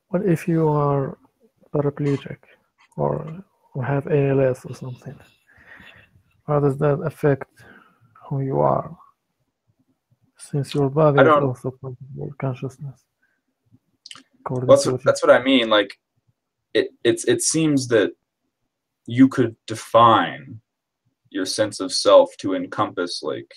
What if you are paraplegic or have ALS or something? How does that affect who you are? Since your body I is don't. also part of your consciousness, according Well, to what you. that's what I mean. Like it seems that you could define your sense of self to encompass like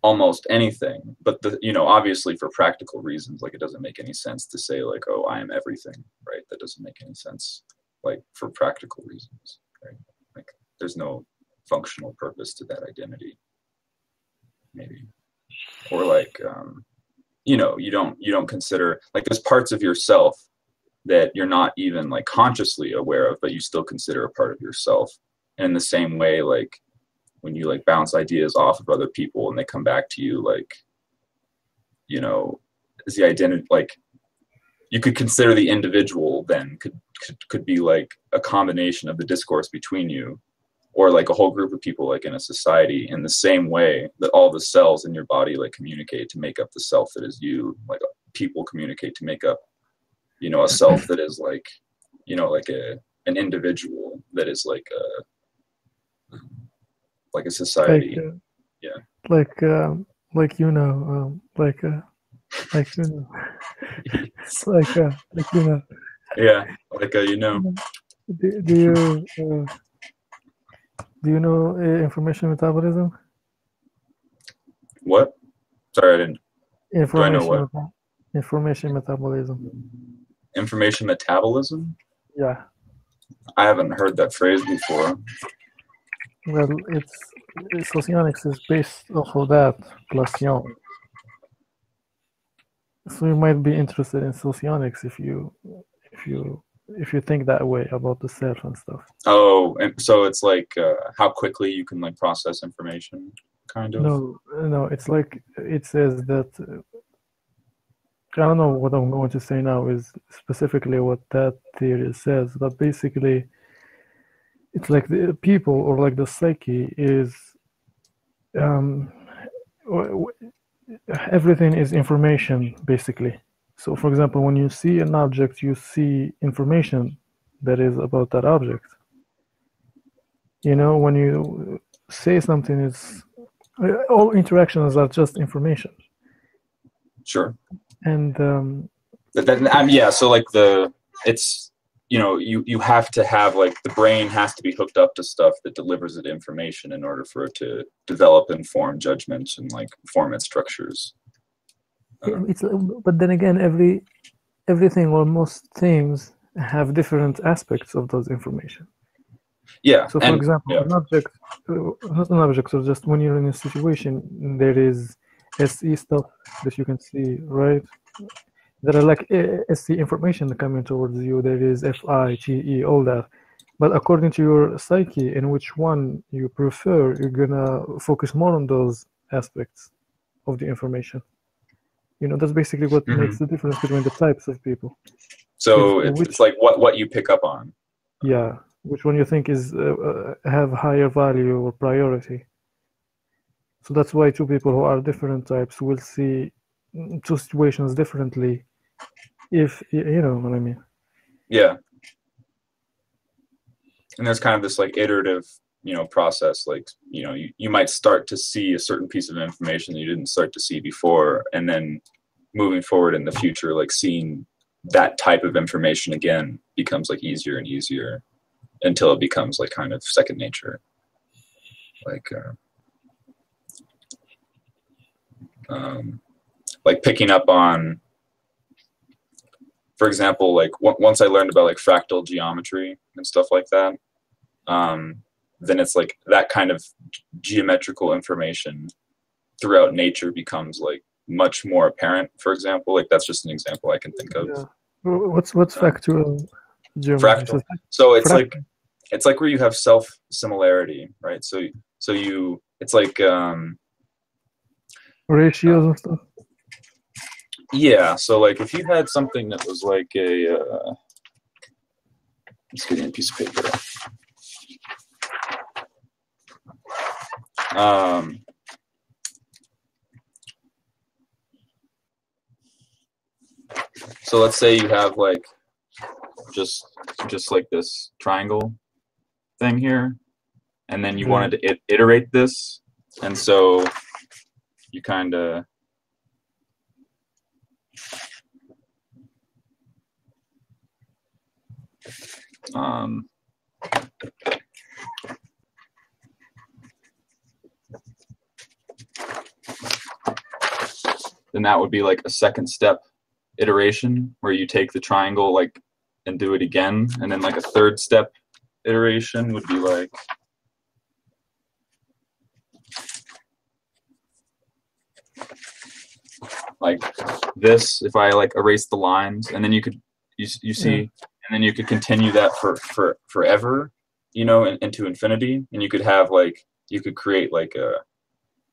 almost anything, but obviously for practical reasons, like it doesn't make any sense to say like, oh, I am everything, right? That doesn't make any sense, like for practical reasons, right? Like there's no functional purpose to that identity, maybe, or like you don't consider like there's parts of yourself that you're not even like consciously aware of, but you still consider a part of yourself. And in the same way, like when you like bounce ideas off of other people and they come back to you, like, is the identity like you could consider the individual then could be like a combination of the discourse between you or like a whole group of people like in a society in the same way that all the cells in your body like communicate to make up the self that is you, like people communicate to make up a self that is like an individual that is like a Like, society. Yeah. like, like like like Yeah, like you know. Do you information metabolism? what? Sorry, I didn't. Do I know Information what? meta information metabolism. Information metabolism? Yeah. I haven't heard that phrase before. Well, it's socionics is based off of that plus Jung. So you might be interested in socionics if you if you think that way about the self and stuff. Oh, and so it's like how quickly you can like process information, kind of. No, it's like it says that I don't know what I'm going to say now is specifically what that theory says, but basically it's like the people or like the psyche is um, everything is information basically. So for example, when you see an object, you see information that is about that object. When you say something, it's all interactions are just information. Sure. And But then, yeah. So like it's you have to have like the brain has to be hooked up to stuff that delivers it information in order for it to develop and form judgments and like form its structures. it's but then again, everything or most things have different aspects of those information. Yeah, So, for and example, yeah, an object, not an object, so just when you're in a situation, there is SE stuff that you can see, right? There are like SC information coming towards you. There is FI, GE, all that. But according to your psyche, in which one you prefer, you're gonna focus more on those aspects of the information. That's basically what mm-hmm. makes the difference between the types of people. Is So it's which, like what you pick up on. yeah, which one you think is have higher value or priority. So that's why two people who are different types will see two situations differently. If you know what I mean. Yeah, and there's kind of this like iterative process, like you might start to see a certain piece of information that you didn't start to see before, and then moving forward in the future, like seeing that type of information again becomes like easier and easier until it becomes like kind of second nature, like like picking up on, for example, like once I learned about like fractal geometry and stuff like that, then it's like that kind of geometrical information throughout nature becomes like much more apparent. For example, like that's just an example I can think of. Yeah. What's factual geometry? Fractal. So Fractal it's like where you have self similarity, right? So you it's like ratios and stuff. yeah. So like if you had something that was like a let's get a piece of paper. So let's say you have like just like this triangle thing here, and then you Yeah. wanted to iterate this, and so you kind of then that would be like a second step iteration where you take the triangle like and do it again, and then like a third step iteration would be like this if I like erase the lines, and then you could you see, and then you could continue that for forever, you know, into infinity, and you could have like you could create like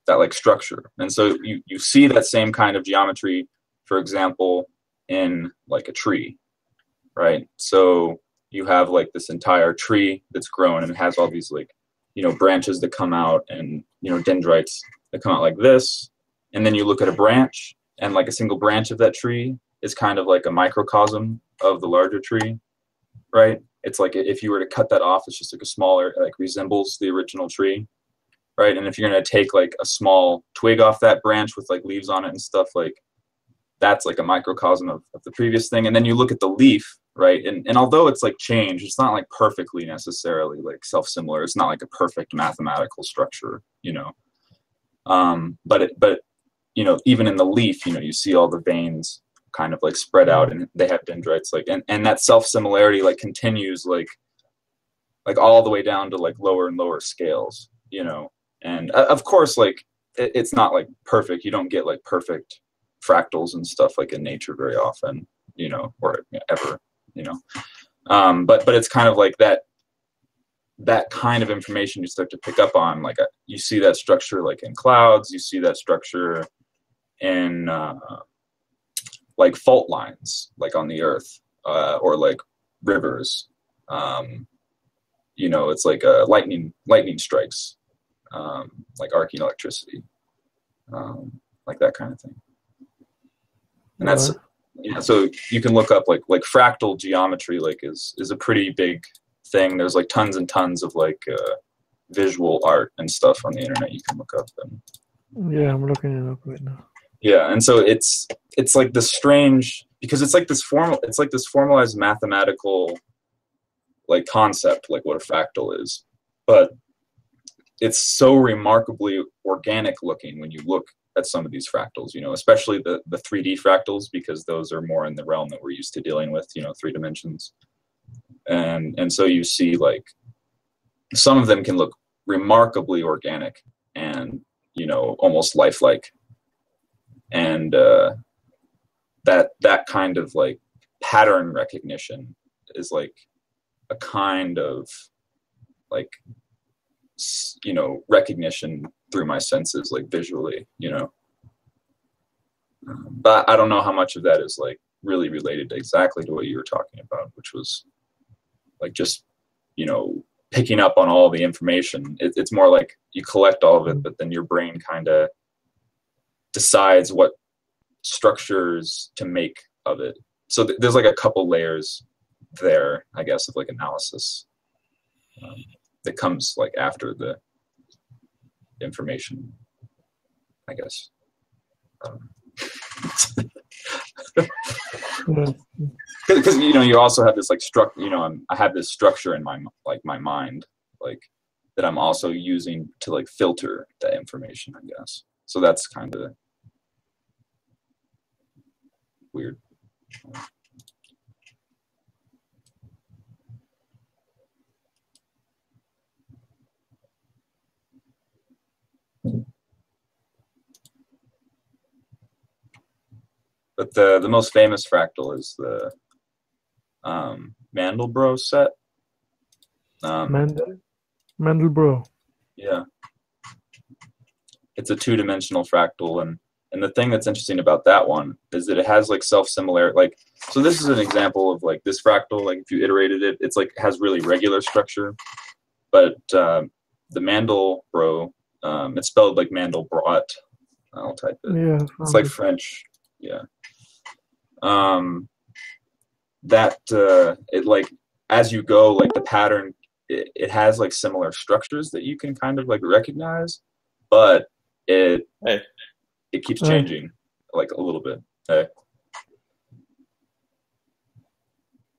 that like structure. And so you see that same kind of geometry, for example, in like a tree, right? So you have like this entire tree that's grown and it has all these like, you know, branches that come out, and, you know, dendrites that come out like this. And then you look at a branch, and like a single branch of that tree is kind of like a microcosm of the larger tree, right? It's like if you were to cut that off, it's just like a smaller, like resembles the original tree, right? And if you're going to take like a small twig off that branch with like leaves on it and stuff, like that's like a microcosm of the previous thing. And then you look at the leaf, right? And although it's like changed, it's not like perfectly necessarily like self-similar. It's not like a perfect mathematical structure, you know. But you know, even in the leaf, you know, you see all the veins kind of like spread out, and they have dendrites, like, and that self-similarity like continues like all the way down to like lower and lower scales, you know. And of course, like it's not like perfect. You don't get like perfect fractals and stuff like in nature very often, you know, or ever, you know. But it's kind of like that kind of information you start to pick up on. Like you see that structure like in clouds, you see that structure in like fault lines, like on the earth, or like rivers. You know, it's like lightning strikes, like arcing electricity, like that kind of thing. And that's, yeah, so you can look up like fractal geometry, like is a pretty big thing. There's like tons and tons of like visual art and stuff on the internet you can look up. And yeah, I'm looking it up right now. yeah, and so it's like this strange, because it's like this formalized mathematical like concept, like what a fractal is, but it's so remarkably organic looking when you look at some of these fractals, you know, especially the 3D fractals, because those are more in the realm that we're used to dealing with, you know, 3 dimensions. And so you see like some of them can look remarkably organic and, you know, almost lifelike. And that kind of like pattern recognition is like a kind of like, you know, recognition through my senses, like visually, you know. But I don't know how much of that is like really related exactly to what you were talking about, which was like just, you know, picking up on all the information. It's more like you collect all of it, but then your brain kind of decides what structures to make of it. So there's like a couple layers there, I guess, of like analysis that comes like after the information, I guess. Because you know, you also have this like you know, I have this structure in my mind, like that I'm also using to like filter that information, I guess. So that's kind of weird. But the most famous fractal is the Mandelbrot set. Mandelbrot. Yeah. It's a 2-dimensional fractal, and the thing that's interesting about that one is that it has like self-similar, like, so this is an example of like this fractal, like if you iterated it, it's like has really regular structure, but the Mandelbrot, it's spelled like Mandelbrot. I'll type it. Yeah, it's like French. Yeah. that it like as you go, like the pattern, it has like similar structures that you can kind of like recognize, but it keeps changing like a little bit. Hey.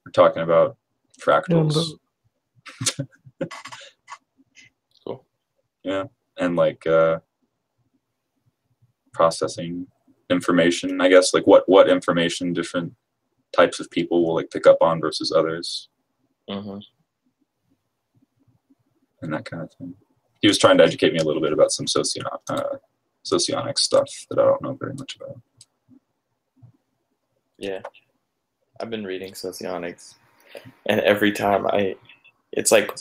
We're talking about fractals. Cool. Yeah, and like processing information, I guess, like what information different types of people will like pick up on versus others. Mm-hmm. And that kind of thing. He was trying to educate me a little bit about some socionic stuff that I don't know very much about. Yeah, I've been reading socionics, and every time it's like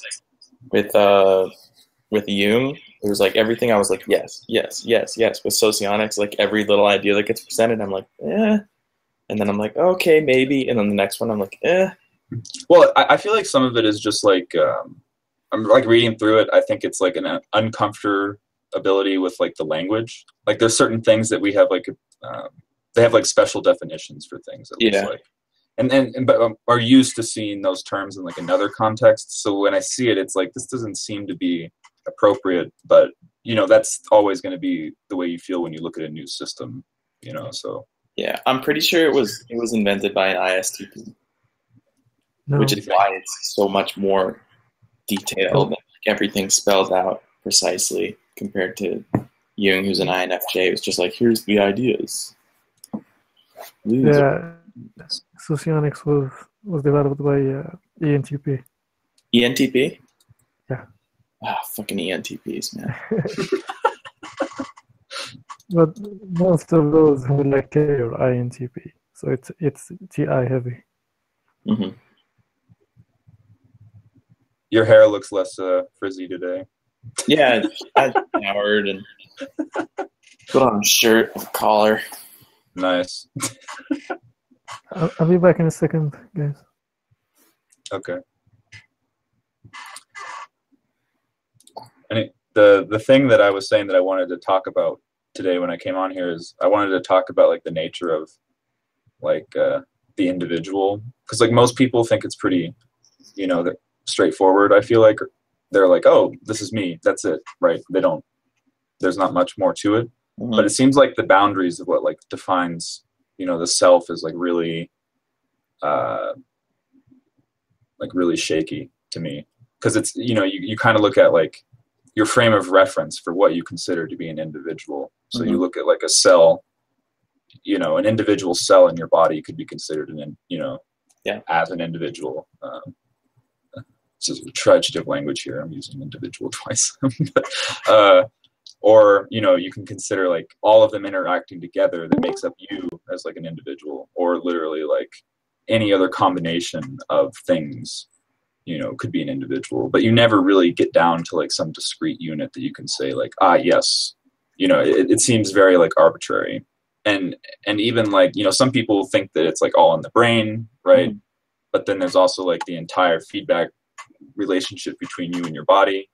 with Jung, it was like everything I was like yes. With socionics, like every little idea that gets presented, I'm like and then I'm like okay maybe, and then the next one I'm like Well, I feel like some of it is just like I'm like reading through it. I think it's like an uncomfortability with like the language. Like there's certain things that we have like they have like special definitions for things. It looks like, but are used to seeing those terms in like another context. So when I see it, it's like this doesn't seem to be appropriate. But you know that's always going to be the way you feel when you look at a new system. You know, so yeah, I'm pretty sure it was invented by an ISTP, which is why it's so much more detailed. Like everything spelled out precisely compared to Jung, who's an INFJ. It was just like, here's the ideas. Yeah, socionics was developed by ENTP. ENTP? Yeah. Ah, fucking ENTPs, man. But most of those would like K or INTP, so it's GI heavy. Mm-hmm. Your hair looks less frizzy today. Yeah, I showered and put on a shirt, a collar. Nice. I'll be back in a second, guys. Okay. And the thing that I was saying that I wanted to talk about today when I came on here is I wanted to talk about like the nature of like the individual, because like most people think it's pretty, you know, straightforward. I feel like they're like, oh, this is me, that's it, right? There's not much more to it. Mm-hmm. But it seems like the boundaries of what like defines, you know, the self is like really shaky to me, because it's, you know, you kind of look at like your frame of reference for what you consider to be an individual. So mm-hmm. you look at like a cell, you know, an individual cell in your body could be considered as an individual. It's a tragedy of language here. I'm using individual twice. But, or, you know, you can consider like all of them interacting together that makes up you as like an individual, or literally like any other combination of things, you know, could be an individual. But you never really get down to like some discrete unit that you can say like, yes, you know, it seems very like arbitrary. And even like, you know, some people think that it's like all in the brain, right? Mm-hmm. But then there's also like the entire feedback relationship between you and your body,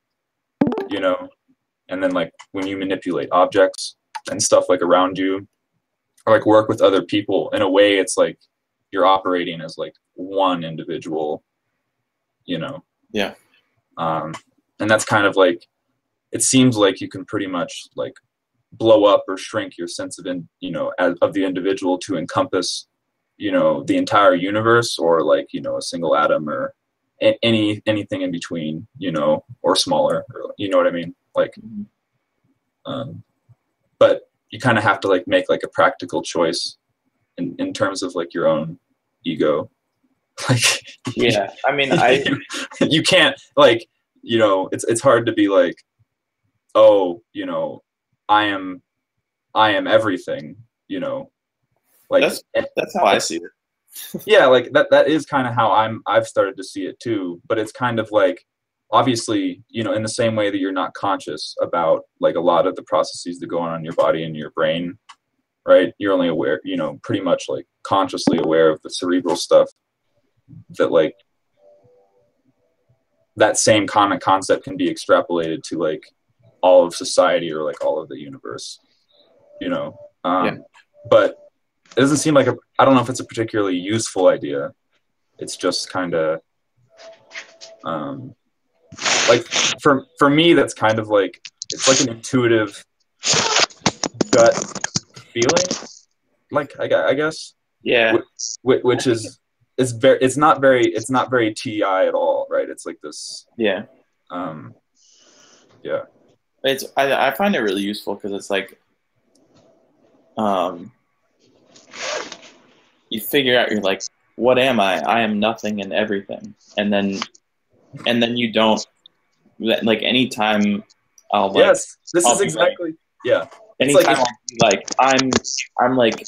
you know, and then like when you manipulate objects and stuff like around you, or like work with other people, in a way it's like you're operating as like one individual, you know. Yeah. And that's kind of like, it seems like you can pretty much like blow up or shrink your sense of of the individual to encompass, you know, the entire universe, or like, you know, a single atom, or anything in between, you know, or smaller, or, you know what I mean? Like, but you kind of have to like make like a practical choice in terms of like your own ego. Like, yeah, I mean, you can't like, you know, it's hard to be like, oh, you know, I am everything, you know, like that's how I see it. Yeah, like that is kind of how I've started to see it too. But it's kind of like, obviously, you know, in the same way that you're not conscious about like a lot of the processes that go on in your body and your brain, right? You're only aware, you know, pretty much like consciously aware of the cerebral stuff. That like that same common concept can be extrapolated to like all of society, or like all of the universe, you know. But it doesn't seem like I don't know if it's a particularly useful idea, It's just kind of like for me, that's kind of like it's like an intuitive gut feeling. Like I guess, Yeah. which is it's not very TI at all, right? It's like this. Yeah. Yeah. I find it really useful because it's like, you figure out, you're like, what am I? I am nothing and everything, and then you don't, like, anytime I'll like, Yes, this I'll is be exactly yeah. anytime like- I'll be like, I'm like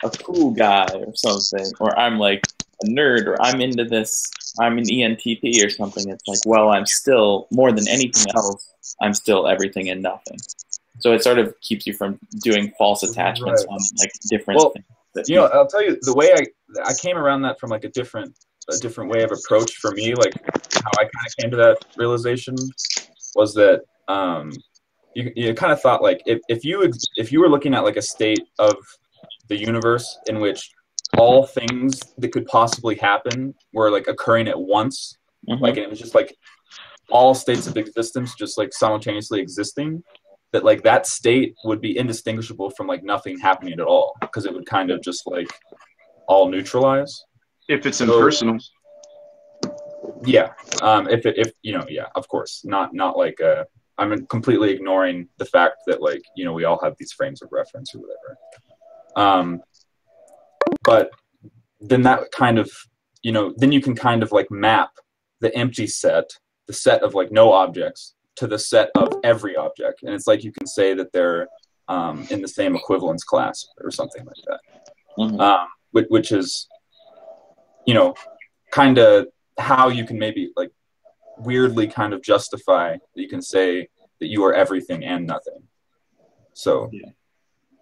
a cool guy or something, or I'm like a nerd, or I'm into this, I'm an ENTP or something. It's like, well, I'm still, more than anything else, I'm still everything and nothing. So it sort of keeps you from doing false attachments Right. on like different Well, things. That you know, I'll tell you the way I came around that from like a different way of approach for me, like how I kind of came to that realization was that you kind of thought like if you were looking at like a state of the universe in which all things that could possibly happen were like occurring at once, Mhm. like, and it was just like all states of existence just like simultaneously existing, that like that state would be indistinguishable from like nothing happening at all, because it would kind of just like all neutralize. If it's impersonal. Yeah. If you know, yeah, of course, not like I'm completely ignoring the fact that like, you know, we all have these frames of reference or whatever. But then that kind of, you know, then you can kind of like map the empty set, the set of like no objects, to the set of every object, and it's like you can say that they're in the same equivalence class or something like that. Mhm. Which is, you know, kind of how you can maybe like weirdly kind of justify that you can say that you are everything and nothing. So, Yeah.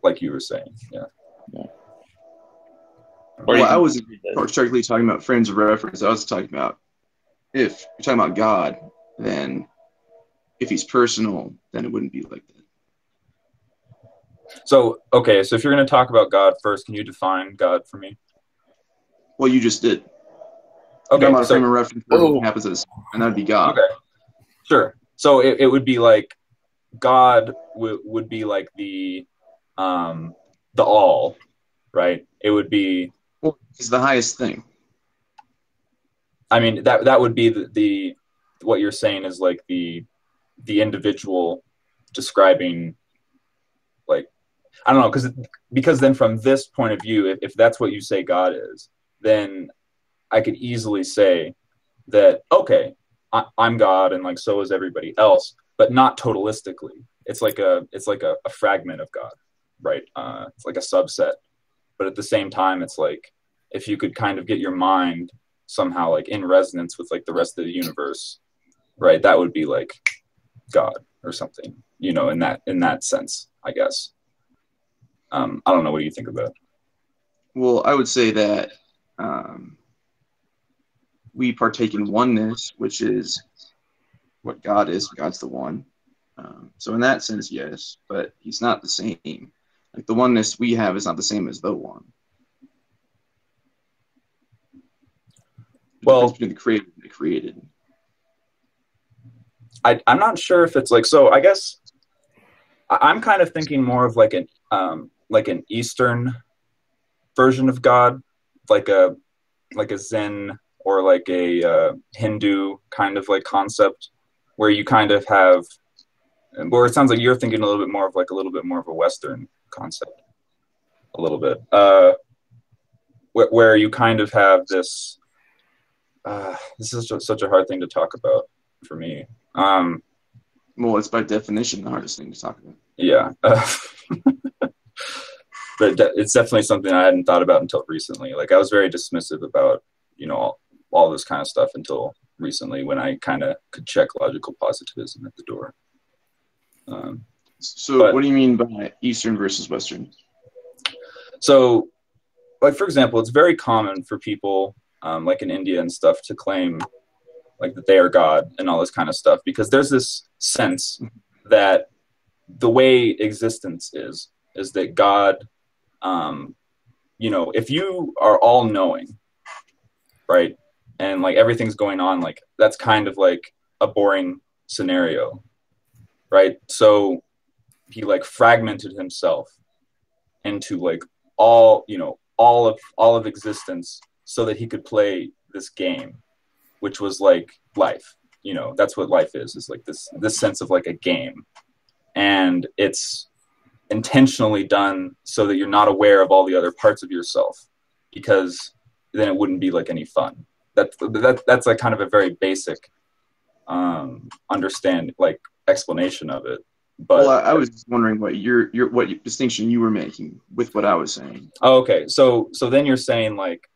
like you were saying, yeah. Or Well, you I was read the- strictly talking about frames of reference. I was talking about, if you're talking about God, then if he's personal, then it wouldn't be like that. So, okay, so if you're going to talk about God first, can you define God for me? Well, you just did. Okay, Talking about a so frame of reference where everything happens at a second, and that'd be God. okay, sure. So it would be like God would be like the all, right? It would be. Well, he's the highest thing. I mean, that would be the what you're saying is like the individual describing, like, I don't know, because then from this point of view, if that's what you say God is, then I could easily say that, okay, I'm God and like so is everybody else, but not totalistically. It's like a fragment of God, right? It's like a subset, but at the same time, it's like if you could kind of get your mind somehow like in resonance with like the rest of the universe, right? That would be like God or something, you know, in that sense, I guess. I don't know. What do you think of that? Well, I would say that we partake in oneness, which is what God is. God's the one. So in that sense, yes, but he's not the same. Like the oneness we have is not the same as the one. The Well, difference between the created and the created. I'm not sure if it's like, so I guess I'm kind of thinking more of like an Eastern version of God, like a Zen or like a Hindu kind of like concept, where you kind of have, where it sounds like you're thinking a little bit more of a Western concept, a little bit, where you kind of have this. This is just such a hard thing to talk about for me. Well, it's by definition the hardest thing to talk about. Yeah. But it's definitely something I hadn't thought about until recently. Like I was very dismissive about, you know, all this kind of stuff until recently, when I kind of could check logical positivism at the door. So what do you mean by Eastern versus Western? So, like, for example, it's very common for people like in India and stuff to claim like that they are God and all this kind of stuff, because there's this sense that the way existence is that God, you know, if you are all knowing, right, and like everything's going on, like that's kind of like a boring scenario, right? So he like fragmented himself into like all of existence so that he could play this game, which was like life. That's what life is like this sense of like a game, and it's intentionally done so that you're not aware of all the other parts of yourself, because then it wouldn't be like any fun. That's like kind of a very basic explanation of it. But I was just wondering what what distinction you were making with what I was saying. Oh, okay. So then you're saying like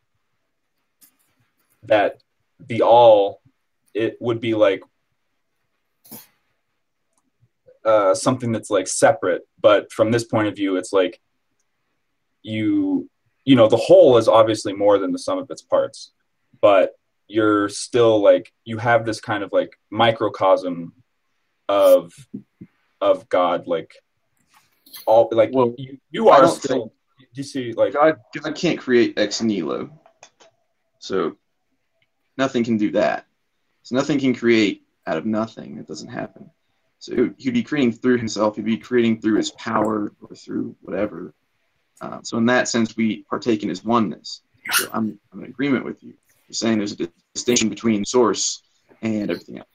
that the all, it would be like something that's like separate, but from this point of view, it's like the whole is obviously more than the sum of its parts, but you're still like, you have this kind of like microcosm of God, like all like, well, you are still, you see, like God can't create ex nihilo, so nothing can do that. So nothing can create out of nothing. It doesn't happen. So he'd be creating through himself. He'd be creating through his power or through whatever. So in that sense, we partake in his oneness. So I'm in agreement with you. You're saying there's a distinction between source and everything else.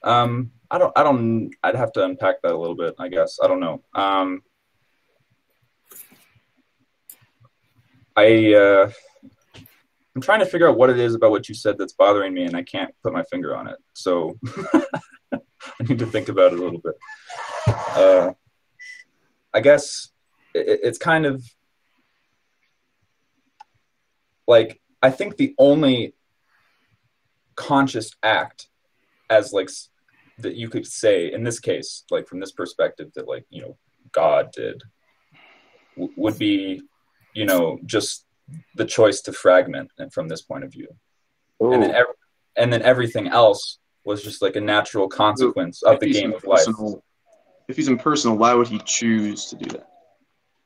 I'd have to unpack that a little bit, I guess. I don't know. I'm trying to figure out what it is about what you said that's bothering me, and I can't put my finger on it. So I need to think about it a little bit. I guess it's kind of like, I think the only conscious act as like that you could say in this case, like from this perspective, that like, God did would be, just the choice to fragment, and from this point of view. Ooh. And then everything else was just like a natural consequence of the game of life. If he's impersonal, why would he choose to do that?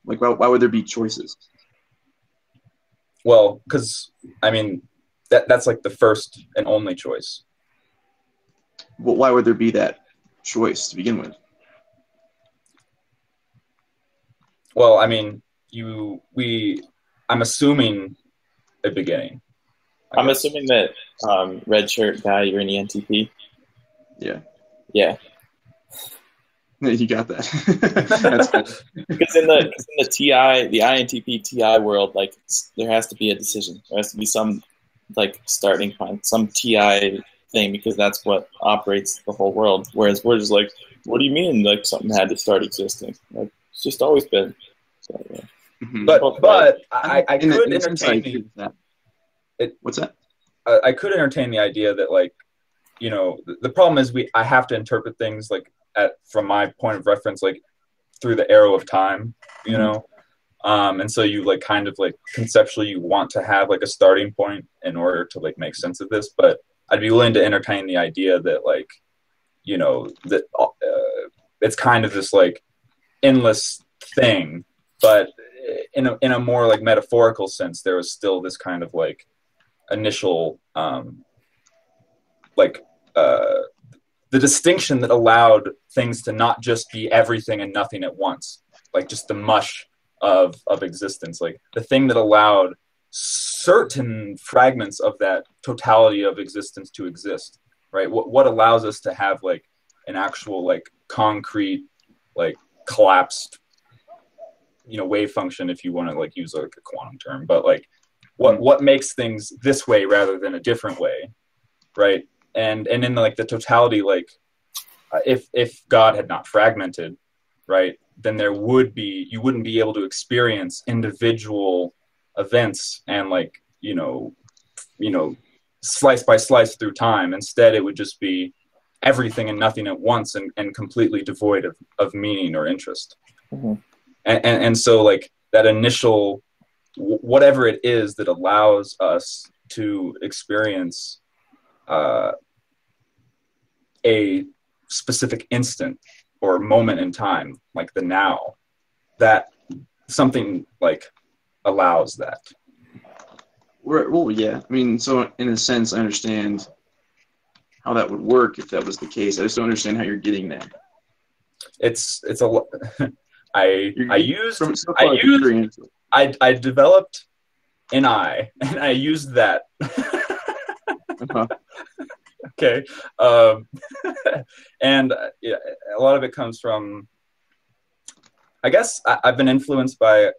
Like, why would there be choices? Well, because I mean, that's like the first and only choice. Well, why would there be that choice to begin with? Well, I mean, I'm assuming a beginning. I'm assuming that red shirt guy, you're in the NTP. Yeah. Yeah. You got that. That's good. Because in the TI, the INTP TI world, like there has to be a decision. There has to be some like starting point, some TI thing, because that's what operates the whole world. Whereas we're just like, what do you mean? Like something had to start existing? Like it's just always been. So, yeah. Mm-hmm. But I could entertain that. What's that? I could entertain the idea that like, the problem is I have to interpret things like from my point of reference, like through the arrow of time, and so you like kind of like conceptually you want to have like a starting point in order to like make sense of this, but I'd be willing to entertain the idea that like, that it's kind of this like endless thing, but in a more like metaphorical sense, there was still this kind of like initial the distinction that allowed things to not just be everything and nothing at once, like just the mush of existence, like the thing that allowed certain fragments of that totality of existence to exist, right? What allows us to have like an actual like concrete like collapsed wave function, if you want to like use like a quantum term, but like what makes things this way rather than a different way, right? And in like the totality, like if God had not fragmented, right, then you wouldn't be able to experience individual events and like slice by slice through time. Instead, it would just be everything and nothing at once, and completely devoid of meaning or interest. Mm-hmm. And so like that initial whatever it is that allows us to experience a specific instant or moment in time, like the now, that something like allows that. Well, yeah. I mean, so in a sense, I understand how that would work if that was the case. I just don't understand how you're getting there. It's a lo- I used From so far, it's very interesting. I developed an eye and I used that. Uh-huh. Okay. And yeah, a lot of it comes from, I guess I've been influenced by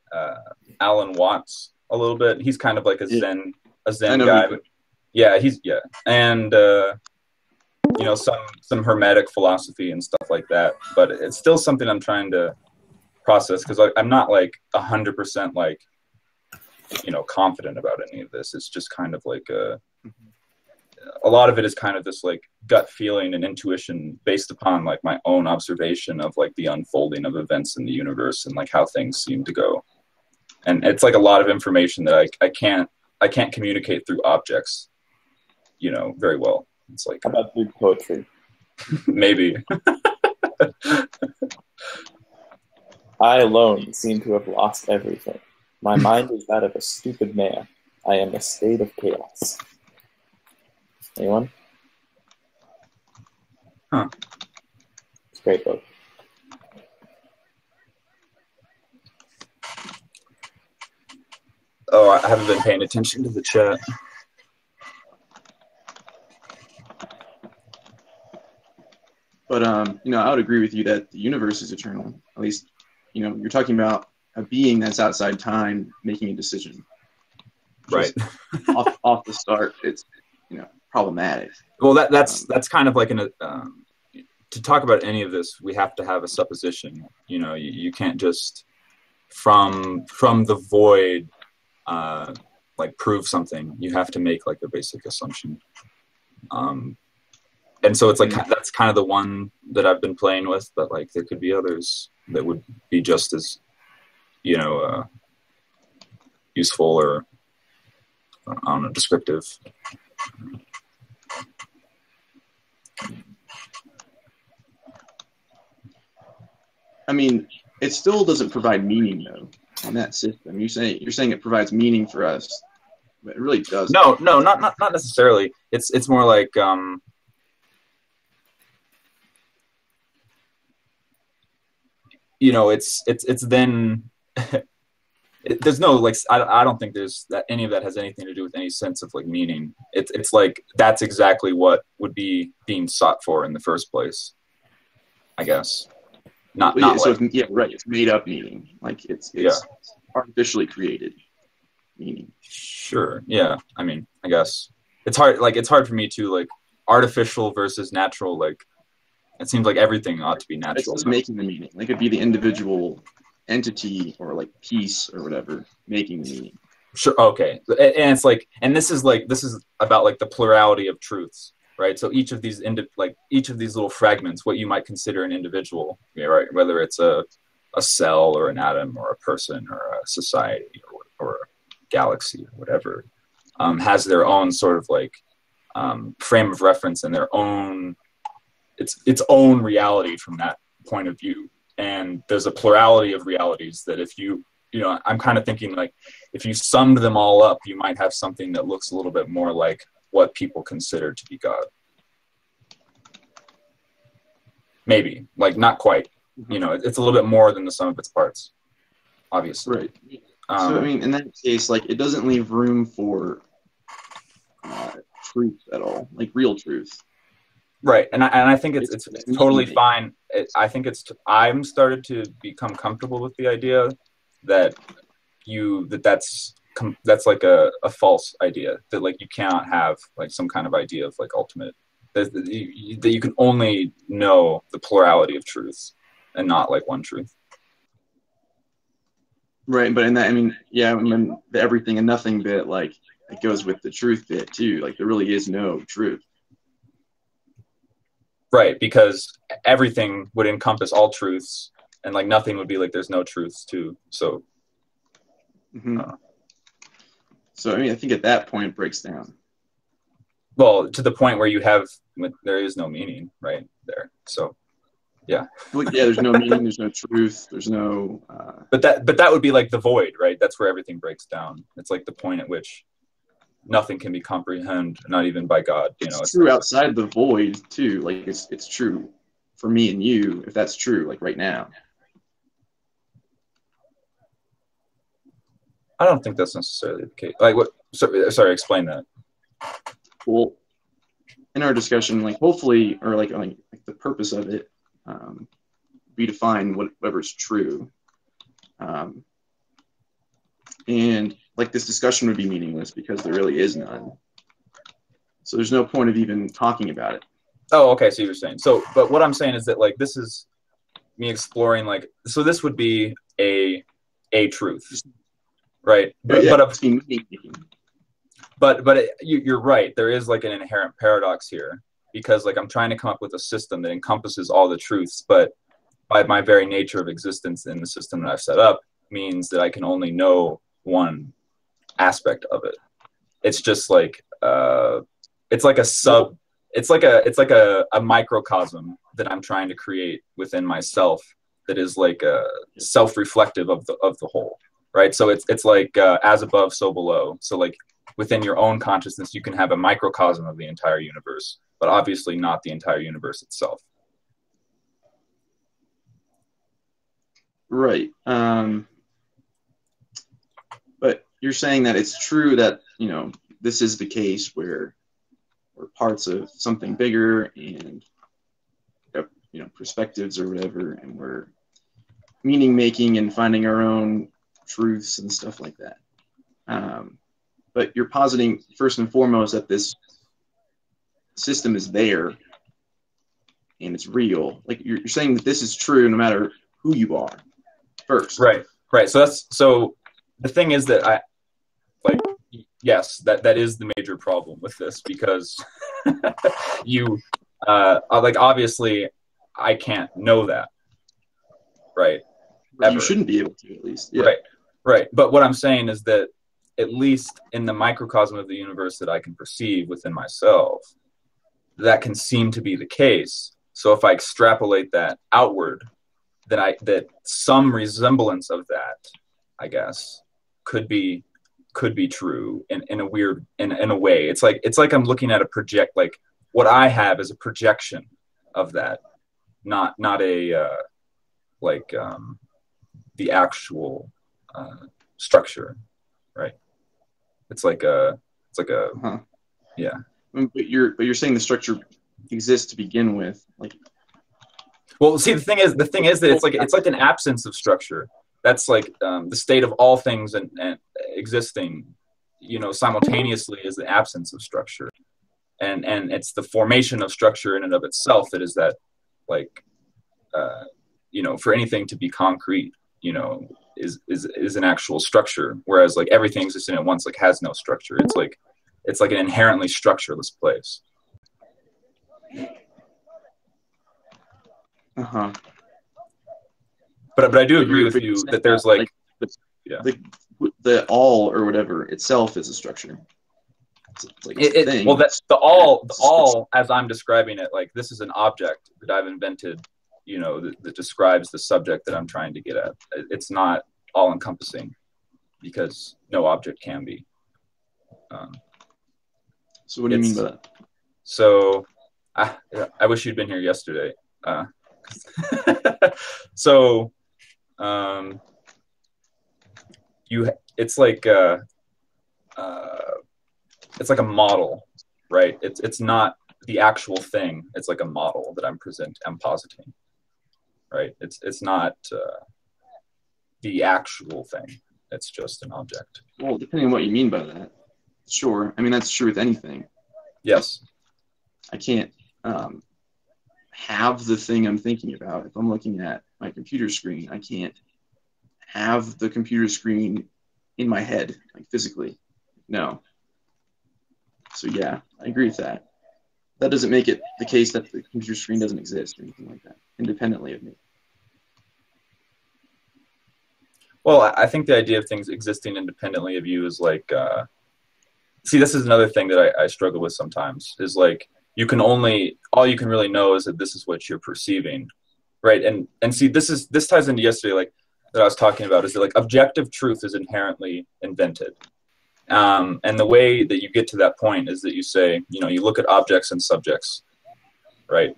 Alan Watts a little bit. He's kind of like a Zen guy. But yeah, and you know, some Hermetic philosophy and stuff like that. But it's still something I'm trying to process because I'm not like 100% like, you know, confident about any of this. It's just kind of like a lot of it is kind of this like gut feeling and intuition based upon like my own observation of like the unfolding of events in the universe and like how things seem to go. And it's like a lot of information that I can't communicate through objects, you know, very well. It's like, how about through poetry? Maybe. I alone seem to have lost everything. My mind is that of a stupid man. I am a state of chaos. Anyone? Huh. It's a great book. Oh, I haven't been paying attention to the chat. But you know, I would agree with you that the universe is eternal. At least, you know, you're talking about a being that's outside time making a decision. Right. off the start, it's, you know, problematic. Well, that's kind of like to talk about any of this, we have to have a supposition. You know, you can't just from the void like prove something. You have to make like a basic assumption. And so it's like that's kind of the one that I've been playing with, but like there could be others that would be just as, you know, useful or I don't know, descriptive. I mean, it still doesn't provide meaning though in that system. You're saying it provides meaning for us, but it really doesn't. No, not necessarily. It's more like you know, it's then there's no like I don't think there's that any of that has anything to do with any sense of like meaning. It's like that's exactly what would be being sought for in the first place, I guess. Not so like, right. It's made up meaning, like it's artificially created meaning. Sure. Yeah. I mean, I guess it's hard. Like it's hard for me to like artificial versus natural. Like it seems like everything ought to be natural. It's making the meaning. Like it'd be the individual entity or like piece or whatever making the meaning. Sure. Okay. And it's like, and this is about like the plurality of truths, right? So each of these little fragments, what you might consider an individual, right? Whether it's a cell or an atom or a person or a society or a galaxy or whatever, has their own sort of like frame of reference and their own its own reality from that point of view. And there's a plurality of realities that if you know, I'm kind of thinking like if you summed them all up, you might have something that looks a little bit more like what people consider to be God. Maybe, like not quite. You know, it's a little bit more than the sum of its parts, obviously. Right. So, I mean, in that case, like it doesn't leave room for truth at all, like real truth. Right, and I think it's totally fine. I'm started to become comfortable with the idea that that's like a false idea, that like you cannot have like some kind of idea of like ultimate, that you can only know the plurality of truths and not like one truth. Right, but in that, I mean, yeah, I mean, the everything and nothing bit, like it goes with the truth bit too. Like there really is no truth. Right, because everything would encompass all truths, and like nothing would be like there's no truths too. So, so I mean, I think at that point it breaks down. Well, to the point where there is no meaning right there. So, yeah. Well, yeah, there's no meaning. There's no truth. There's no. But that would be like the void, right? That's where everything breaks down. It's like the point at which nothing can be comprehended, not even by God. It's true outside the void too. Like it's true for me and you, if that's true, like right now. I don't think that's necessarily the case. Like what? Sorry, explain that. Well, in our discussion, like hopefully, or like the purpose of it, we define whatever's true, and like this discussion would be meaningless because there really is none. So there's no point of even talking about it. Oh, okay. So you're saying so, but what I'm saying is that like this is me exploring like so this would be a truth, right? But you're right. There is like an inherent paradox here because like I'm trying to come up with a system that encompasses all the truths, but by my very nature of existence in the system that I've set up means that I can only know one aspect of it. It's just like it's like a microcosm that I'm trying to create within myself that is like self-reflective of the whole, right? So it's like as above, so below. So like within your own consciousness, you can have a microcosm of the entire universe, but obviously not the entire universe itself. Right. But you're saying that it's true that, this is the case where we're parts of something bigger and, perspectives or whatever, and we're meaning making and finding our own truths and stuff like that. But you're positing first and foremost that this system is there and it's real. Like you're saying that this is true no matter who you are first. Right. So the thing is that yes, that is the major problem with this because you obviously I can't know that. Right. You shouldn't be able to, at least. Yeah. Right. But what I'm saying is that at least in the microcosm of the universe that I can perceive within myself, that can seem to be the case. So if I extrapolate that outward, that some resemblance of that, I guess, could be true in a weird in a way. It's like I'm looking at a project, like what I have is a projection of that, not a the actual structure, right? It's like a yeah. But you're saying the structure exists to begin with, like. Well, see, the thing is that it's like an absence of structure. That's like the state of all things and existing, simultaneously is the absence of structure, and it's the formation of structure in and of itself that is that, like, for anything to be concrete, is an actual structure, whereas like everything existing at once like has no structure. It's like an inherently structureless place. Uh-huh. But I do agree with you that there's like the all or whatever itself is a structure. It's like a thing. Well, that's the all as I'm describing it. Like this is an object that I've invented, that describes the subject that I'm trying to get at. It's not all encompassing because no object can be. So what do you mean by that? So I wish you'd been here yesterday. So it's like a model, right? It's not the actual thing. It's like a model that I'm positing, right? It's not the actual thing. It's just an object. Well, depending on what you mean by that, sure. I mean, that's true with anything. Yes. I can't have the thing I'm thinking about. If I'm looking at my computer screen, I can't have the computer screen in my head, like physically. No. So yeah, I agree with that. That doesn't make it the case that the computer screen doesn't exist or anything like that, independently of me. Well, I think the idea of things existing independently of you is like, see, this is another thing that I struggle with sometimes, is like, all you can really know is that this is what you're perceiving, right? And see, this ties into yesterday, like, that I was talking about, is that like objective truth is inherently invented. And the way that you get to that point is that you say, you look at objects and subjects, right?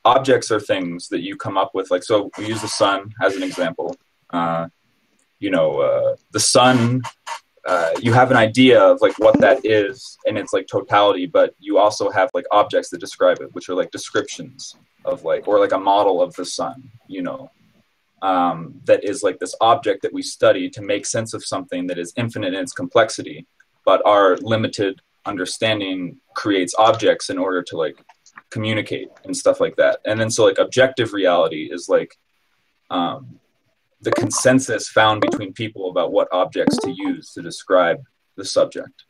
Objects are things that you come up with. Like, so we use the sun as an example. The sun, you have an idea of like what that is and its like totality, but you also have like objects that describe it, which are like descriptions of like, or like a model of the sun, that is like this object that we study to make sense of something that is infinite in its complexity, but our limited understanding creates objects in order to like communicate and stuff like that. And then so like objective reality is like the consensus found between people about what objects to use to describe the subject.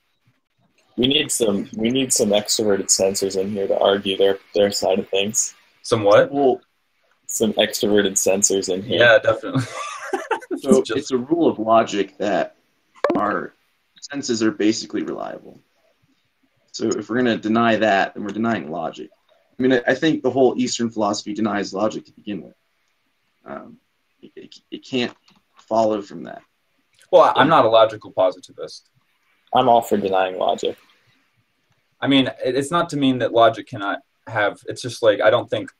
We need some extroverted censors in here to argue their side of things. Some what? Well, some extroverted censors in here. Yeah, definitely. So it's a rule of logic that our senses are basically reliable. So if we're going to deny that, then we're denying logic. I mean, I think the whole Eastern philosophy denies logic to begin with. It can't follow from that. Well, I'm not a logical positivist. I'm all for denying logic. I mean, it's not to mean that logic cannot have, it's just like, I don't think,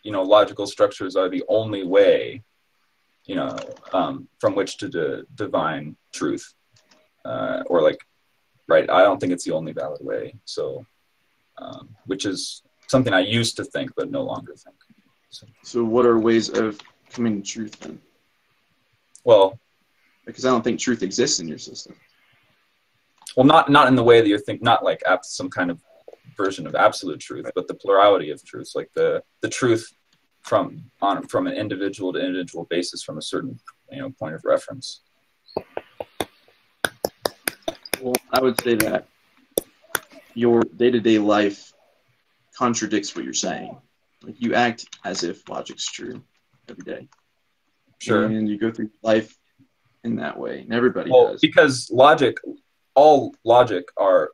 logical structures are the only way, from which to divine truth. Or like, right, I don't think it's the only valid way. So, which is something I used to think, but no longer think. So what are ways of coming to truth then? Well, because I don't think truth exists in your system. Well, not in the way that you think, not like some kind of version of absolute truth, but the plurality of truths, like the truth from an individual to individual basis from a certain point of reference. Well, I would say that your day-to-day life contradicts what you're saying. Like you act as if logic's true every day. Sure. And you go through life in that way, and everybody does. Because all logic are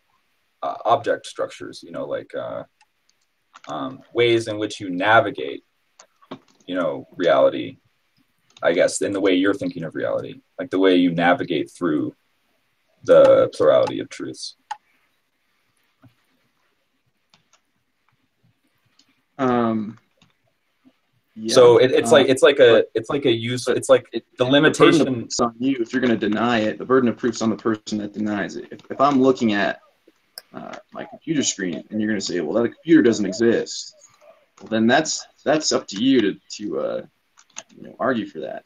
object structures, ways in which you navigate, reality, I guess, in the way you're thinking of reality, like the way you navigate through the plurality of truths. Yeah, so it's like the limitation. The burden of proof's on you if you're going to deny it. The burden of proof's on the person that denies it. If I'm looking at my computer screen and you're going to say, "Well, that computer doesn't exist," well, then that's up to you to argue for that.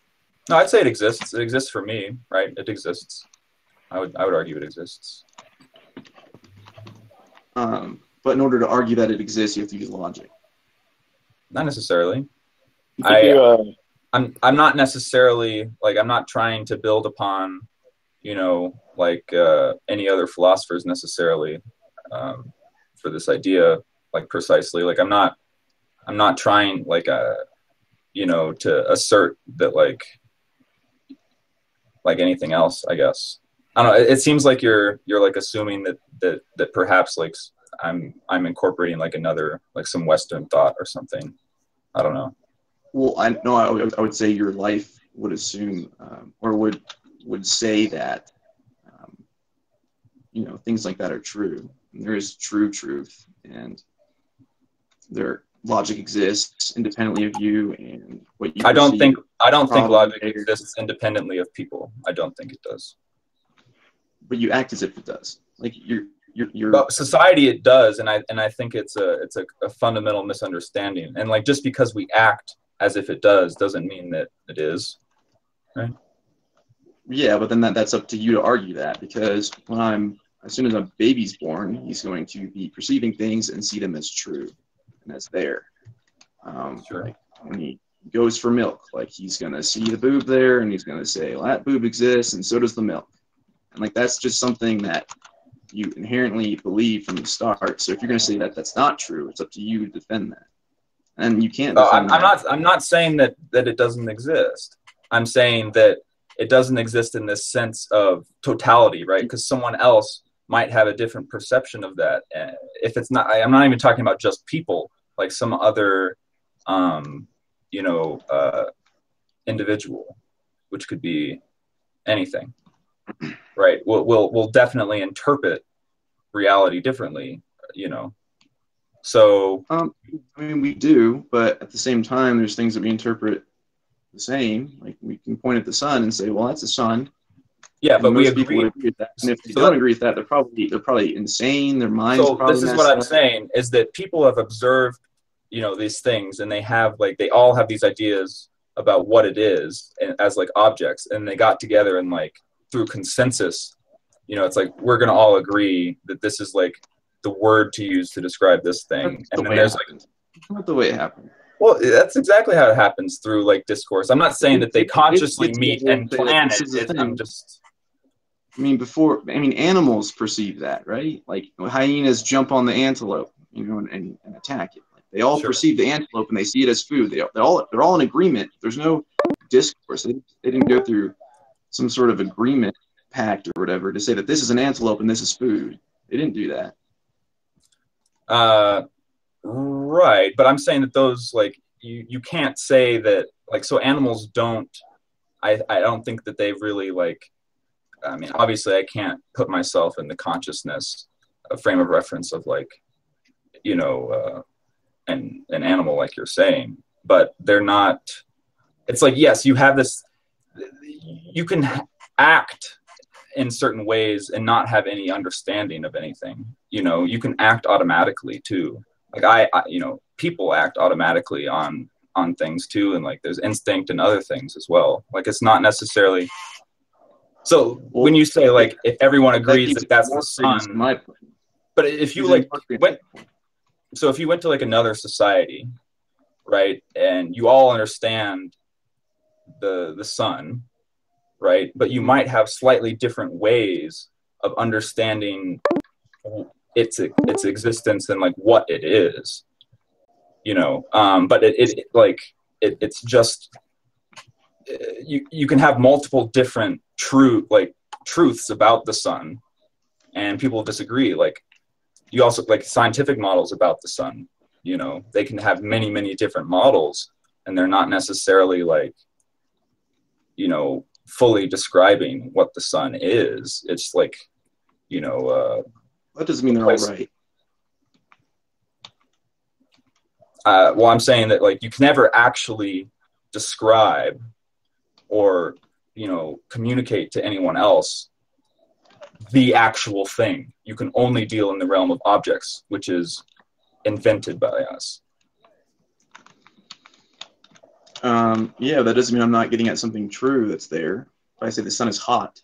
No, I'd say it exists. It exists for me, right? It exists. I would argue it exists. But in order to argue that it exists, you have to use logic. Not necessarily. I'm not necessarily I'm not trying to build upon, any other philosophers necessarily, for this idea, precisely. I'm not trying to assert that like anything else, I guess. I don't know. It seems like you're assuming that perhaps I'm incorporating another some Western thought or something. I don't know. Well, I would say your life would assume or would say that things like that are true. And there is true truth, and their logic exists independently of you and what you. I don't think logic exists independently of people. I don't think it does. But you act as if it does. You're but society, it does, and I think it's a fundamental misunderstanding. And just because we act as if it does doesn't mean that it is, right? Yeah, but then that's up to you to argue that, because as soon as a baby's born, he's going to be perceiving things and see them as true and as there. Sure. When he goes for milk, he's going to see the boob there, and he's going to say, well, that boob exists, and so does the milk. And that's just something that you inherently believe from the start. So if you're going to say that that's not true, it's up to you to defend that. And you can't defend that. I'm not saying that it doesn't exist. I'm saying that it doesn't exist in this sense of totality, right? Because someone else might have a different perception of that. If it's not, I'm not even talking about just people, some other, individual, which could be anything. right, will definitely interpret reality differently, you know. So I mean, we do, but at the same time, there's things that we interpret the same. Like we can point at the sun and say, "Well, that's the sun." yeah, And but we most people agree. would agree with that. And if they So don't that- agree with that, they're probably insane. Their minds so probably this is messed what I'm up. saying, is that people have observed, you know, these things, and they have like, they all have these ideas about what it is as like objects, and they got together and like through consensus, you know, it's like we're gonna all agree that this is like the word to use to describe this thing. That's the And then way there's it like, happened. That's not the way it happened. well, that's exactly how it happens through like discourse. I'm not saying that they consciously It's meet together and and say, like, plan this it. is the thing. I'm just, I mean, animals perceive that, right? Like hyenas jump on the antelope, you know, and attack it. Like, they all Sure. perceive the antelope and they see it as food. They're all in agreement. There's no discourse. They didn't go through some sort of agreement pact or whatever to say that this is an antelope and this is food. They didn't do that. right. But I'm saying that those, like, you can't say that, like, so animals don't, I don't think that they've really, like, I mean, obviously I can't put myself in the consciousness, a frame of reference of like, you know, an animal like you're saying, but they're not, it's like, yes, you have this, you can act in certain ways and not have any understanding of anything. You know, you can act automatically too. Like I you know, people act automatically on things too. And like, there's instinct and other things as well. Like, it's not necessarily, so when you say like, if everyone agrees that that's the sun, but if you like went, so if you went to like another society, right, and you all understand the sun, right, but you might have slightly different ways of understanding its existence and like what it is, you know, but it's just, you can have multiple different truths about the sun, and people disagree. Like, you also, like, scientific models about the sun, you know, they can have many different models, and they're not necessarily like, you know, fully describing what the sun is. It's like, you know, that doesn't mean they're all right. Well, I'm saying that, like, you can never actually describe or, you know, communicate to anyone else the actual thing. You can only deal in the realm of objects, which is invented by us. Yeah, that doesn't mean I'm not getting at something true that's there. If I say the sun is hot,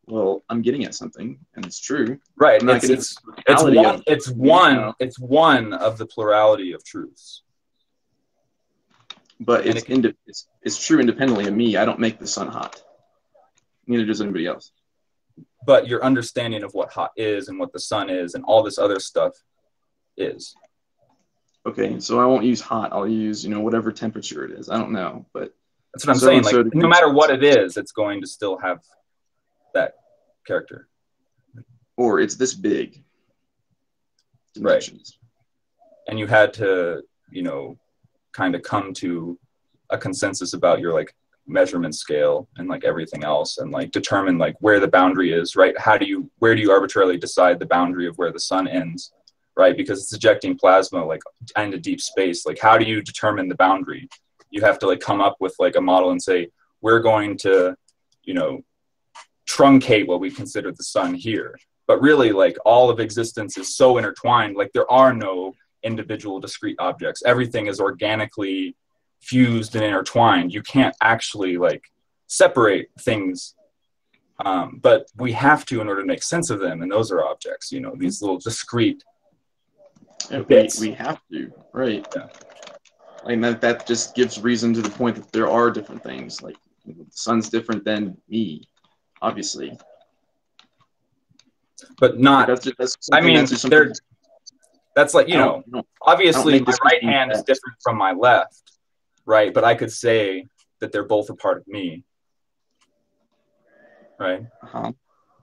well, I'm getting at something, and it's true. Right. I'm not getting It's one of the plurality of truths. But it's true independently of me. I don't make the sun hot. Neither does anybody else. But your understanding of what hot is and what the sun is and all this other stuff is. Okay, so I won't use hot. I'll use, you know, whatever temperature it is. I don't know, but that's what I'm saying. Like, no matter what it is, it's going to still have that character. Or it's this big. Dimensions. Right. And you had to, you know, kind of come to a consensus about your like measurement scale and like everything else, and like determine like where the boundary is, right? Where do you arbitrarily decide the boundary of where the sun ends, right? Because it's ejecting plasma like into deep space. Like, how do you determine the boundary? You have to like come up with like a model and say, we're going to, you know, truncate what we consider the sun here. But really, like, all of existence is so intertwined. Like, there are no individual discrete objects. Everything is organically fused and intertwined. You can't actually like separate things, but we have to in order to make sense of them. And those are objects, you know, these little discrete bits. We have to, right? Yeah. And that just gives reason to the point that there are different things. Like, the sun's different than me, obviously. But not. That's like, you know, obviously my right hand is different from my left, right? But I could say that they're both a part of me, right?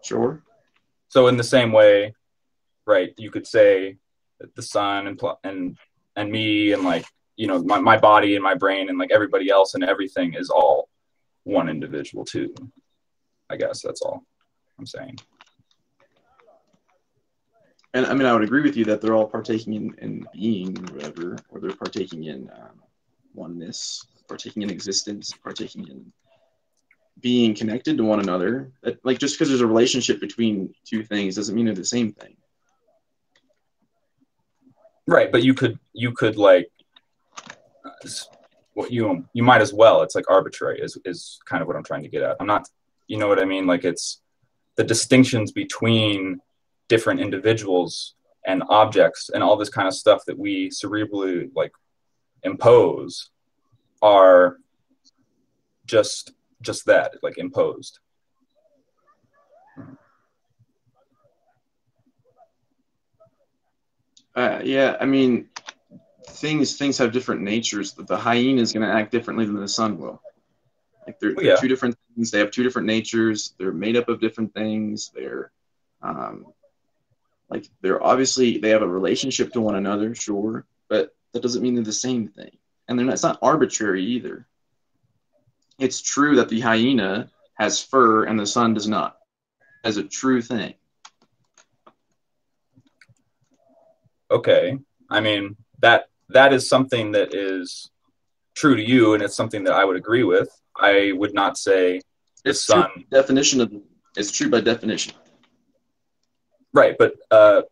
Sure. So in the same way, right, you could say that the sun and me and like, you know, my body and my brain and like everybody else and everything is all one individual too. I guess that's all I'm saying. And I mean, I would agree with you that they're all partaking in being or whatever, or they're partaking in oneness, partaking in existence, partaking in being connected to one another. Like, just because there's a relationship between two things doesn't mean they're the same thing. Right, but you could like, what you might as well. It's like arbitrary is kind of what I'm trying to get at. I'm not, you know what I mean? Like, it's the distinctions between different individuals and objects and all this kind of stuff that we cerebrally like impose are just that, like, imposed. Yeah, I mean, things have different natures. The hyena is going to act differently than the sun will. Like, they're two different things. They have two different natures. They're made up of different things. They're obviously, they have a relationship to one another, sure, but that doesn't mean they're the same thing. And it's not arbitrary either. It's true that the hyena has fur and the sun does not, as a true thing. Okay, I mean, that is something that is true to you, and it's something that I would agree with. I would not say the sun. It's true by definition. Right, but a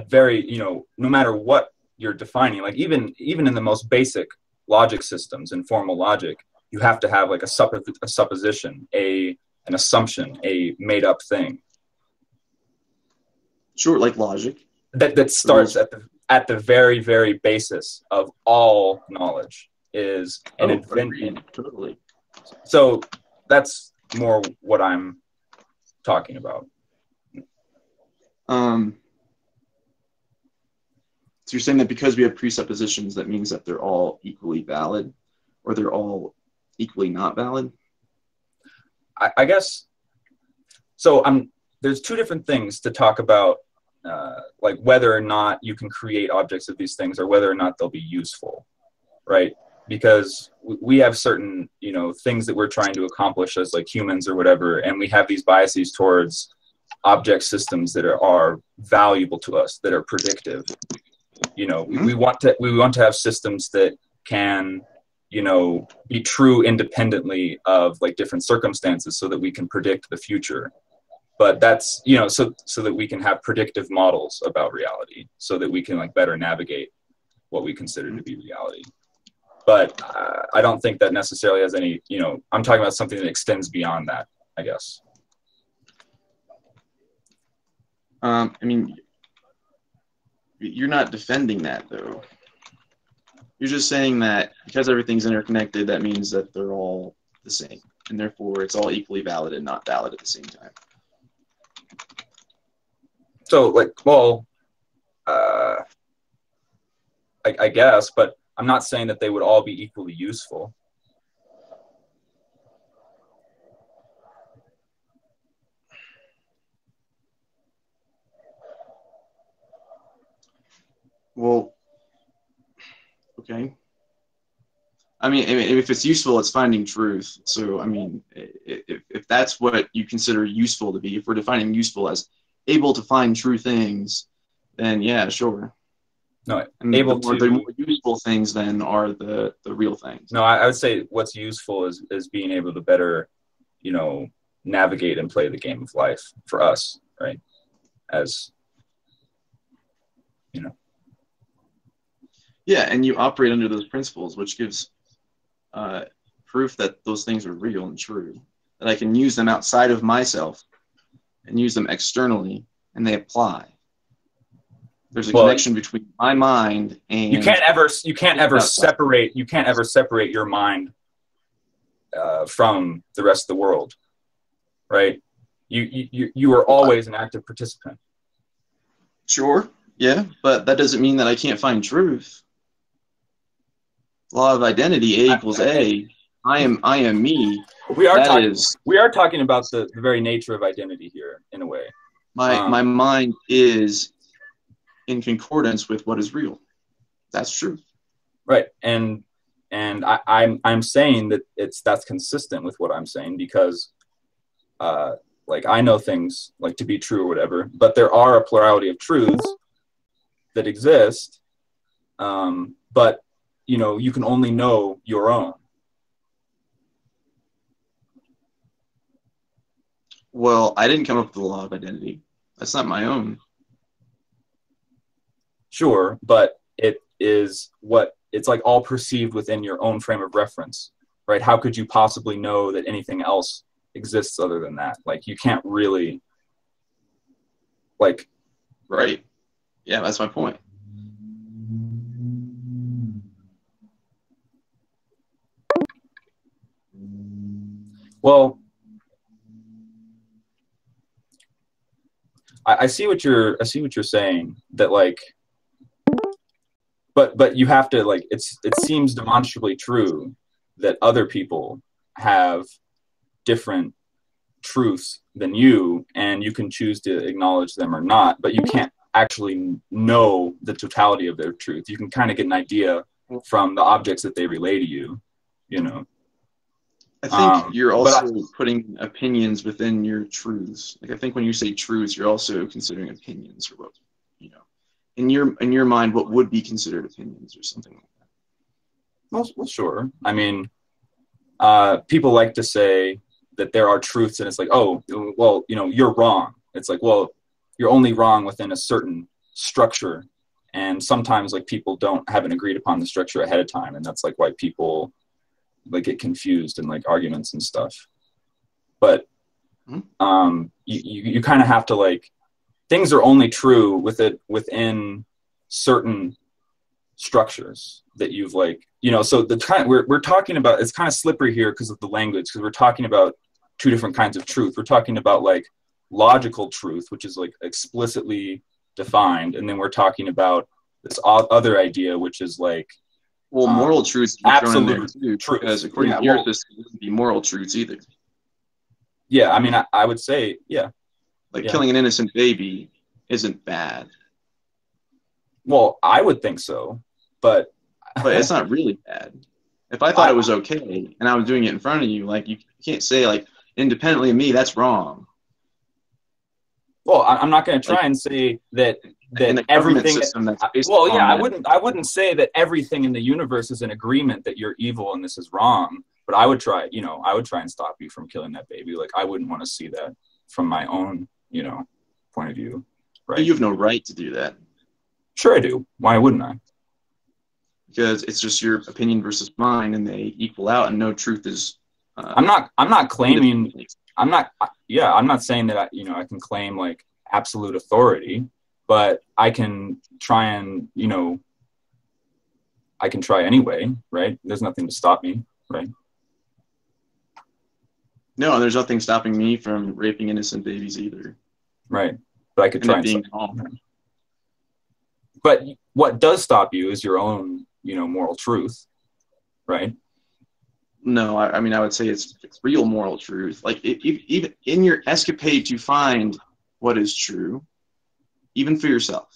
very, no matter what you're defining, like even in the most basic logic systems and formal logic, you have to have like a supposition, an assumption, a made up thing. Sure, like logic. That starts at the very, very basis of all knowledge is an invention. Totally. So that's more what I'm talking about. So you're saying that because we have presuppositions, that means that they're all equally valid, or they're all equally not valid? I guess so. There's two different things to talk about, like whether or not you can create objects of these things, or whether or not they'll be useful, right? Because we have certain, things that we're trying to accomplish as like humans or whatever, and we have these biases towards object systems that are valuable to us, that are predictive. We want to have systems that can, be true independently of like different circumstances, so that we can predict the future. But that's, so that we can have predictive models about reality, so that we can like better navigate what we consider to be reality. But I don't think that necessarily has any, I'm talking about something that extends beyond that, I guess. I mean, you're not defending that, though. You're just saying that because everything's interconnected, that means that they're all the same, and therefore it's all equally valid and not valid at the same time. So, like, well, I guess, but I'm not saying that they would all be equally useful. Well, okay. I mean, if it's useful, it's finding truth. So, I mean, if that's what you consider useful to be, if we're defining useful as able to find true things, then yeah, sure. No, and the more useful things then are the real things. No, I would say what's useful is being able to better, navigate and play the game of life for us, right? As, Yeah, and you operate under those principles, which gives proof that those things are real and true. That I can use them outside of myself and use them externally, and they apply. There's a connection between my mind and you can't ever separate your mind from the rest of the world, right? You are always an active participant. Sure, yeah, but that doesn't mean that I can't find truth. Law of identity, A equals A. I am me. We are talking about the very nature of identity here, in a way. My mind is in concordance with what is real. That's true. Right. And I'm saying that that's consistent with what I'm saying, because like I know things like to be true or whatever, but there are a plurality of truths that exist. But you know, you can only know your own. Well, I didn't come up with the law of identity. That's not my own. Sure, but it is what it's like all perceived within your own frame of reference, right? How could you possibly know that anything else exists other than that? Like you can't really like Right. Yeah, that's my point. well I see what you're saying, that like but you have to like it seems demonstrably true that other people have different truths than you, and you can choose to acknowledge them or not, but you can't actually know the totality of their truth. You can kind of get an idea from the objects that they relay to you, you know. I think you're also putting opinions within your truths. Like I think when you say truths, you're also considering opinions, or what, you know, in your mind, what would be considered opinions or something like that. Well, sure. I mean, people like to say that there are truths, and it's like, oh, well, you know, you're wrong. It's like, well, you're only wrong within a certain structure, and sometimes like people haven't agreed upon the structure ahead of time, and that's like why people like get confused in like arguments and stuff. But you kind of have to like, things are only true within certain structures that you've like, you know. So the kind we're talking about, it's kind of slippery here because of the language, because we're talking about two different kinds of truth. We're talking about like logical truth, which is like explicitly defined, and then we're talking about this other idea, which is like, well, moral truths absolute truth, because according to your system, it wouldn't be moral truths either. Yeah, I mean, I would say, yeah. Like killing an innocent baby isn't bad. Well, I would think so, but it's not really bad. If I thought it was okay and I was doing it in front of you, like you can't say like independently of me, that's wrong. Well, I'm not going to try and say that everything. Well, yeah, I wouldn't say that everything in the universe is in agreement that you're evil and this is wrong. But I would try and stop you from killing that baby. Like I wouldn't want to see that from my own, you know, point of view. Right? But you have no right to do that. Sure, I do. Why wouldn't I? Because it's just your opinion versus mine, and they equal out, and no truth is. I'm not claiming. I'm not saying that I can claim like absolute authority, but I can try and, you know, I can try anyway, right? There's nothing to stop me, right? No, there's nothing stopping me from raping innocent babies either. Right, but I could try and stop them. But what does stop you is your own, you know, moral truth, right? No, I mean, I would say it's real moral truth. Like, even in your escapade to find what is true, even for yourself,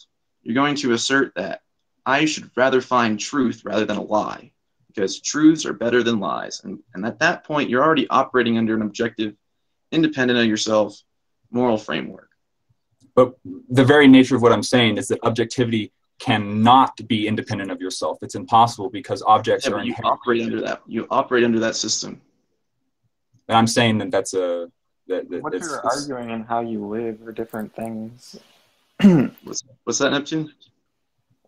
you're going to assert that I should rather find truth rather than a lie, because truths are better than lies. And at that point, you're already operating under an objective, independent of yourself, moral framework. But the very nature of what I'm saying is that objectivity cannot be independent of yourself. It's impossible because objects are inherent. You operate under that system. And I'm saying that that's what you're arguing and how you live are different things. What's that, Neptune?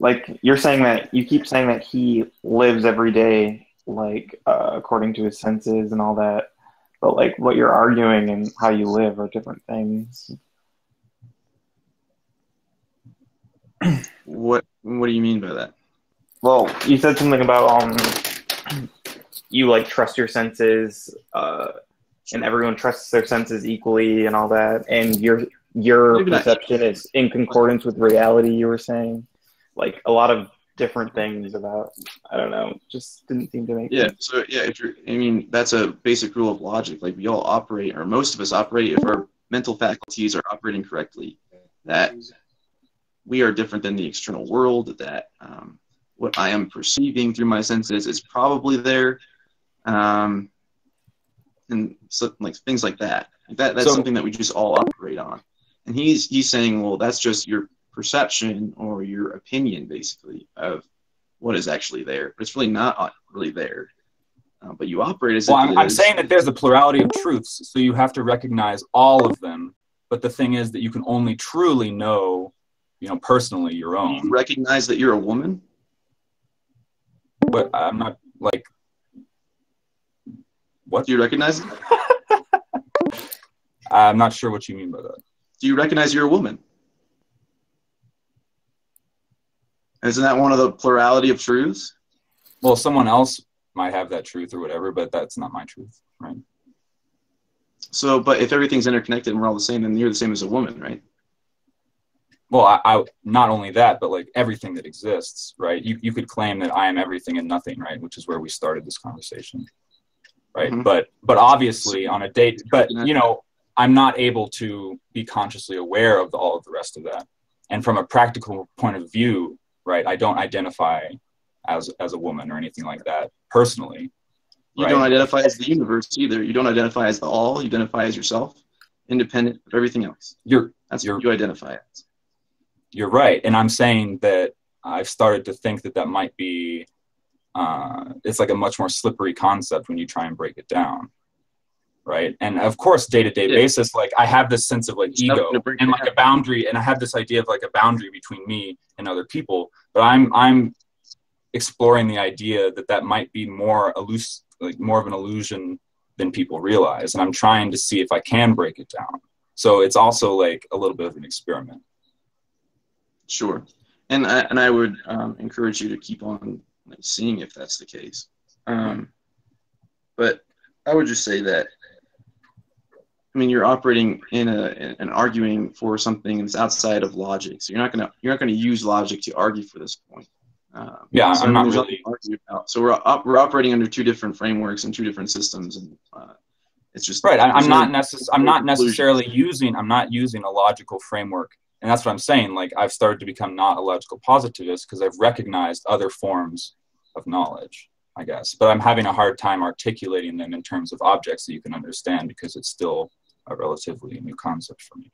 Like you're saying that you keep saying that he lives every day, like according to his senses and all that. But like what you're arguing and how you live are different things. What do you mean by that? Well, you said something about you like trust your senses, and everyone trusts their senses equally and all that, and your perception is in concordance with reality. You were saying, like a lot of different things about, I don't know, just didn't seem to make sense. So that's a basic rule of logic. Like we all operate, or most of us operate, if our mental faculties are operating correctly, that we are different than the external world, that what I am perceiving through my senses is probably there. And and so, like things like that. That's So- something that we just all operate on. And he's saying, well, that's just your perception or your opinion, basically, of what is actually there. But it's really not really there. But you operate as Well, if it I'm is. saying that there's a plurality of truths, so you have to recognize all of them. But the thing is that you can only truly know, personally your Do own. you recognize that you're a woman? But I'm not like, what? Do you recognize it? I'm not sure what you mean by that. Do you recognize you're a woman? Isn't that one of the plurality of truths? Well, someone else might have that truth or whatever, but that's not my truth, right? So, but if everything's interconnected and we're all the same, then you're the same as a woman, right? Well, I not only that, but like everything that exists, right? You could claim that I am everything and nothing, right? Which is where we started this conversation, right? Mhm. But obviously on a date, but I'm not able to be consciously aware of all of the rest of that. And from a practical point of view, right, I don't identify as a woman or anything like that personally. You right? don't identify as the universe either. You don't identify as the all. You identify as yourself, independent of everything else. That's what you identify as. You're right. And I'm saying that I've started to think that might be, it's like a much more slippery concept when you try and break it down. Right. And of course, day-to-day basis, like I have this sense of like ego and like a boundary. And I have this idea of like a boundary between me and other people. But I'm exploring the idea that might be more of an illusion than people realize. And I'm trying to see if I can break it down. So it's also like a little bit of an experiment. Sure. And I would encourage you to keep on seeing if that's the case. But I would just say that, I mean, you're operating in and arguing for something that's outside of logic. So you're not gonna use logic to argue for this point. So I'm not there's really nothing to argue about. So we're operating under two different frameworks and two different systems, and it's just right. I'm not necessarily using a logical framework, and that's what I'm saying. Like I've started to become not a logical positivist because I've recognized other forms of knowledge, I guess. But I'm having a hard time articulating them in terms of objects that you can understand because it's still a relatively new concept for me,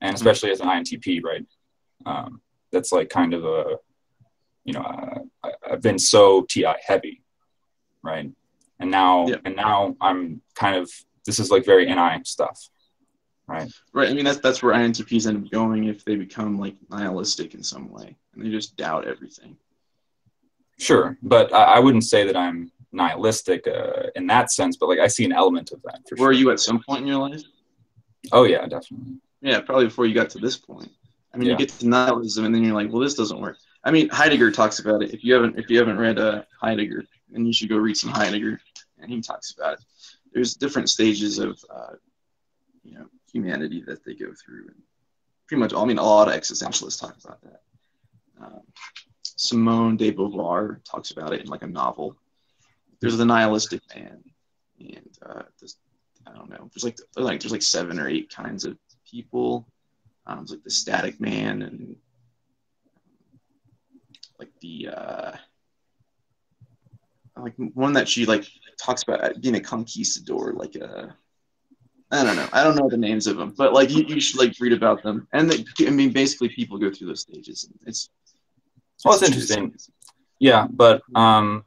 and especially as an INTP, right? That's like kind of a I've been so TI heavy, right? And now I'm kind of, this is like very NI stuff, right? Right. I mean, that's where INTPs end up going if they become like nihilistic in some way and they just doubt everything. Sure, but I wouldn't say that I'm nihilistic in that sense, but like I see an element of that for sure. Were you at some point in your life? Oh yeah, definitely. Yeah, probably before you got to this point. I mean, you get to nihilism and then you're like, well, this doesn't work. I mean, Heidegger talks about it. If you haven't read Heidegger, then you should go read some Heidegger, and he talks about it. There's different stages of humanity that they go through, and pretty much, I mean, a lot of existentialists talk about that. Simone de Beauvoir talks about it in like a novel. There's the nihilistic man, and I don't know. There's like 7 or 8 kinds of people. There's like the static man and like the like one that she like talks about being a conquistador, like I don't know the names of them, but like you should like read about them. And basically people go through those stages. And it's interesting. Yeah, but I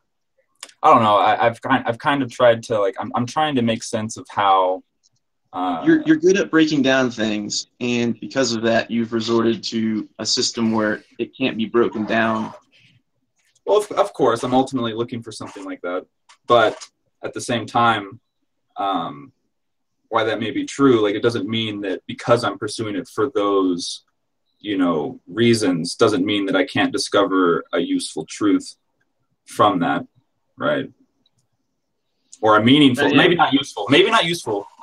don't know. I've kind of tried to like I'm trying to make sense of how you're good at breaking down things, and because of that, you've resorted to a system where it can't be broken down. Well, of course, I'm ultimately looking for something like that, but at the same time, why that may be true, like it doesn't mean that because I'm pursuing it for those, reasons, doesn't mean that I can't discover a useful truth from that, right? Or a meaningful, maybe not useful,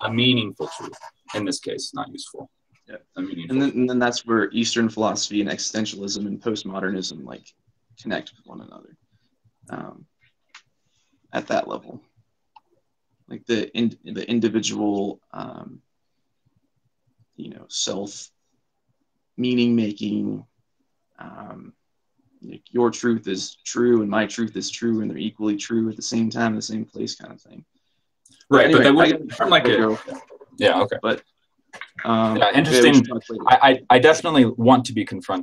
a meaningful truth. In this case, not useful. Yeah. And then that's where Eastern philosophy and existentialism and postmodernism like connect with one another at that level. Like the individual, self meaning making. Your truth is true and my truth is true, and they're equally true at the same time, the same place, kind of thing. Right, Anyway, but that I wouldn't gotta seem like it. go. Yeah, okay. But Yeah, maybe we interesting. should talk later. I definitely want to be confronted